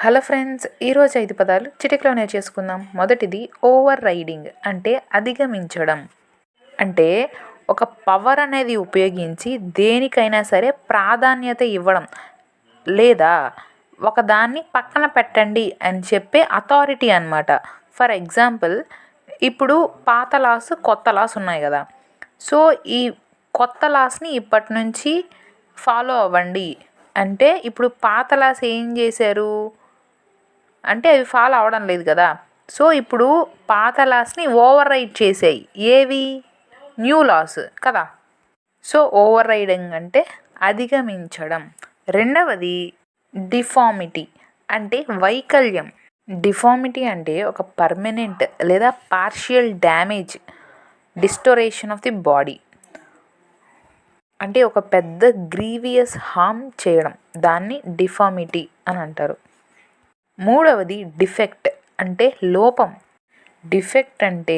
Hello friends, ఈరోజు 5 పదాలు చిటికలో నేర్చేసుకుందాం. మొదటిది ఓవర్ రైడింగ్, అంటే అధిగమించడం. అంటే ఒక పవర్ అనేది ఉపయోగించి దేనికైనా సరే ప్రాధాన్యత ఇవ్వడం, లేదా ఒకదాన్ని పక్కన పెట్టండి అని చెప్పే అథారిటీ అన్నమాట. ఫర్ ఎగ్జాంపుల్, ఇప్పుడు పాత లాస్ కొత్త లాస్ ఉన్నాయి కదా. సో ఈ కొత్త లాస్ని ఇప్పటి నుంచి ఫాలో అవ్వండి అంటే, ఇప్పుడు పాత లాస్ ఏం చేశారు అంటే అవి ఫాలో అవ్వడం లేదు కదా. సో ఇప్పుడు పాత లాస్ని ఓవర్ రైడ్ చేసాయి ఏవి, న్యూ లాస్ కదా. సో ఓవర్ రైడింగ్ అంటే అధిగమించడం. రెండవది డిఫార్మిటీ, అంటే వైకల్యం. డిఫార్మిటీ అంటే ఒక పర్మనెంట్ లేదా partial damage, distortion of the body. అంటే ఒక పెద్ద గ్రీవియస్ హార్మ్ చేయడం, దాన్ని డిఫార్మిటీ అని అంటారు. మూడవది డిఫెక్ట్, అంటే లోపం. డిఫెక్ట్ అంటే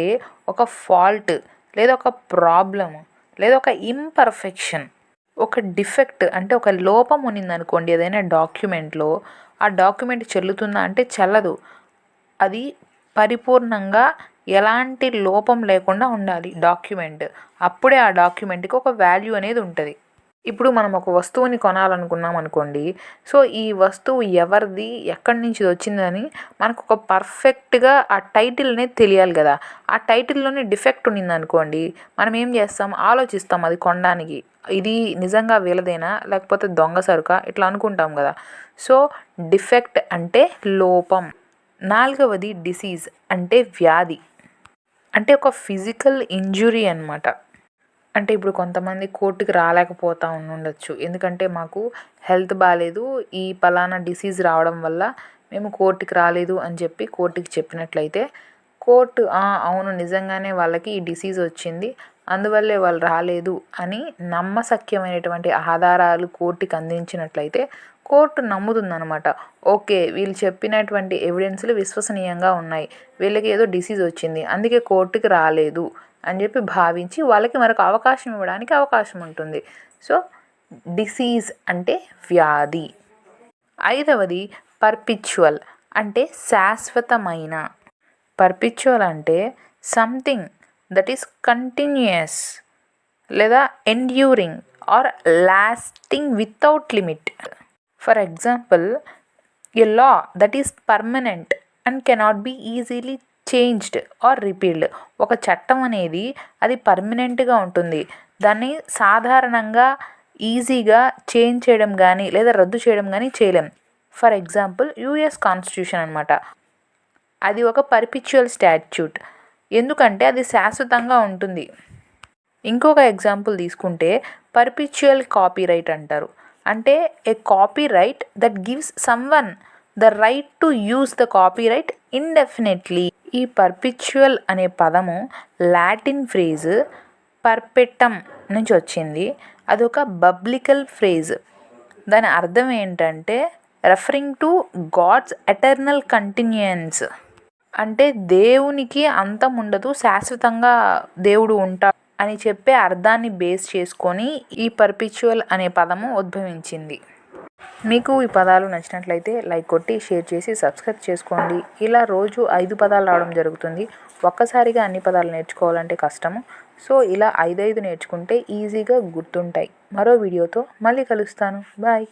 ఒక ఫాల్ట్ లేదా ఒక ప్రాబ్లమ్ లేదా ఒక ఇంపర్ఫెక్షన్. ఒక డిఫెక్ట్ అంటే ఒక లోపం ఉన్నిందనుకోండి ఏదైనా డాక్యుమెంట్లో, ఆ డాక్యుమెంట్ చెల్లుతుందా అంటే చెల్లదు. అది పరిపూర్ణంగా ఎలాంటి లోపం లేకుండా ఉండాలి డాక్యుమెంట్. అప్పుడే ఆ డాక్యుమెంట్కి ఒక వాల్యూ అనేది ఉంటుంది. ఇప్పుడు మనం ఒక వస్తువుని కొనాలనుకున్నాం అనుకోండి. సో ఈ వస్తువు ఎవరిది, ఎక్కడి నుంచి వచ్చిందని మనకు ఒక పర్ఫెక్ట్గా ఆ టైటిల్ అనేది తెలియాలి కదా. ఆ టైటిల్లోనే డిఫెక్ట్ ఉన్నిందనుకోండి, మనం ఏం చేస్తాం, ఆలోచిస్తాం అది కొనడానికి. ఇది నిజంగా వీళ్ళదేనా లేకపోతే దొంగ సరుకా, ఇట్లా అనుకుంటాం కదా. సో డిఫెక్ట్ అంటే లోపం. నాలుగవది డిసీజ్, అంటే వ్యాధి. అంటే ఒక ఫిజికల్ ఇంజురీ అన్నమాట. అంటే ఇప్పుడు కొంతమంది కోర్టుకి రాలేకపోతూ ఉండొచ్చు, ఎందుకంటే మాకు హెల్త్ బాగాలేదు, ఈ పలానా డిసీజ్ రావడం వల్ల మేము కోర్టుకి రాలేదు అని చెప్పి కోర్టుకి చెప్పినట్లయితే కోర్టు అవును నిజంగానే వాళ్ళకి ఈ డిసీజ్ వచ్చింది, అందువల్లే వాళ్ళు రాలేదు అని నమ్మశక్యమైనటువంటి ఆధారాలు కోర్టుకి అందించినట్లయితే కోర్టు నమ్ముతుందన్నమాట. ఓకే, వీళ్ళు చెప్పినటువంటి ఎవిడెన్స్లు విశ్వసనీయంగా ఉన్నాయి, వీళ్ళకి ఏదో డిసీజ్ వచ్చింది అందుకే కోర్టుకి రాలేదు అని చెప్పి భావించి వాళ్ళకి మరొక అవకాశం ఇవ్వడానికి అవకాశం ఉంటుంది. సో డిసీజ్ అంటే వ్యాధి. ఐదవది పర్పిచువల్, అంటే శాశ్వతమైన. పర్పిచువల్ అంటే సంథింగ్ దట్ ఈస్ కంటిన్యూయస్ లేదా enduring or lasting without limit. For example, a law that is permanent and cannot be easily changed or repealed. ఒక చట్టం అనేది అది పర్మనెంట్గా ఉంటుంది, దాన్ని సాధారణంగా ఈజీగా చేంజ్ చేయడం కానీ లేదా రద్దు చేయడం కానీ చేయలేం. ఫర్ ఎగ్జాంపుల్, యుఎస్ కాన్స్టిట్యూషన్ అనమాట. అది ఒక పర్పిచువల్ స్టాట్యూట్, ఎందుకంటే అది శాశ్వతంగా ఉంటుంది. ఇంకొక ఎగ్జాంపుల్ తీసుకుంటే పర్పిచువల్ కాపీరైట్ అంటారు. అంటే a copyright that gives someone the right to use the copyright indefinitely. ఈ పర్పిచువల్ అనే పదము లాటిన్ ఫ్రేజ్ పర్పెటమ్ నుంచి వచ్చింది. అదొక బబ్లికల్ ఫ్రేజ్. దాని అర్థం ఏంటంటే రెఫరింగ్ టు గాడ్స్ ఎటర్నల్ కంటిన్యూయన్స్. అంటే దేవునికి అంతం ఉండదు, శాశ్వతంగా దేవుడు ఉంటాడు అని చెప్పే అర్థాన్ని బేస్ చేసుకొని ఈ పర్పిచువల్ అనే పదము ఉద్భవించింది. మీకు ఈ పదాలు నచ్చినట్లయితే లైక్ కొట్టి షేర్ చేసి సబ్స్క్రైబ్ చేసుకోండి. ఇలా రోజు 5 పదాలు రావడం జరుగుతుంది. ఒక్కసారిగా అన్ని పదాలు నేర్చుకోవాలంటే కష్టము. సో ఇలా 5 నేర్చుకుంటే ఈజీగా గుర్తుంటాయి. మరో వీడియోతో మళ్ళీ కలుస్తాను. బాయ్.